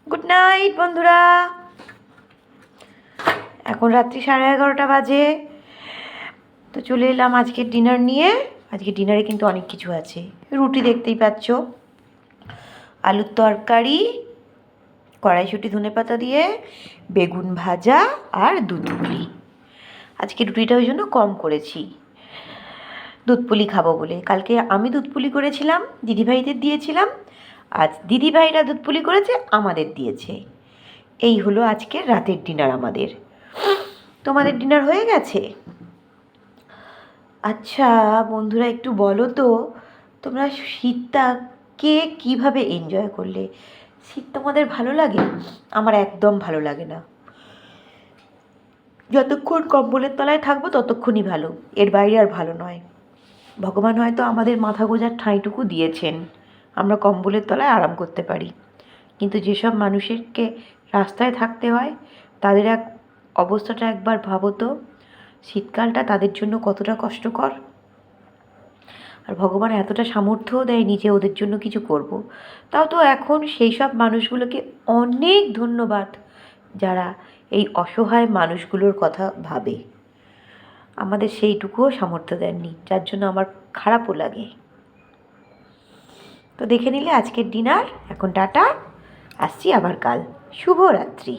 Good night বন্ধুরা। এখন রাত্রি 11:30 বাজে। তো চলে এলাম আজকের ডিনার নিয়ে। আজকে ডিনারে কিন্তু অনেক কিছু আছে। রুটি দেখতেই পাচ্ছ, আলুর তরকারি, কড়াইশুঁটি ধনেপাতা দিয়ে, বেগুন ভাজা আর দুধ পুলি। আজকে রুটিটা ওই জন্য কম করেছি, দুধ পুলি খাবো বলে। কালকে আমি দুধ পুলি করেছিলাম, দিদিভাইদের দিয়েছিলাম। আজ দিদিভাইরা দুধ পুলি করেছে, আমাদের দিয়েছে। এই হলো আজকের রাতের ডিনার আমাদের। তোমাদের ডিনার হয়ে গেছে? আচ্ছা বন্ধুরা, একটু বলো তো, তোমরা শীতটা কে কীভাবে এনজয় করলে? শীত তোমাদের ভালো লাগে? আমার একদম ভালো লাগে না। যতক্ষণ কম্বলের তলায় থাকবো ততক্ষণই ভালো, এর বাইরে আর ভালো নয়। ভগবান হয়তো আমাদের মাথা গোঁজার ঠাঁইটুকু দিয়েছেন, আমরা কম্বলের তলায় আরাম করতে পারি। কিন্তু যেসব মানুষেরকে রাস্তায় থাকতে হয়, তাদের অবস্থাটা একবার ভাবো তো। শীতকালটা তাদের জন্য কতটা কষ্টকর। আর ভগবান এতটা সামর্থ্যও দেয়নি যে ওদের জন্য কিছু করব। তাও তো এখন সেই সব মানুষগুলোকে অনেক ধন্যবাদ, যারা এই অসহায় মানুষগুলোর কথা ভাবে। আমাদের সেইটুকুও সামর্থ্য দেননি, যার জন্য আমার খারাপও লাগে। তো দেখে নিলে আজকের ডিনার। এখন টাটা, আসছি আবার কাল। শুভরাত্রি।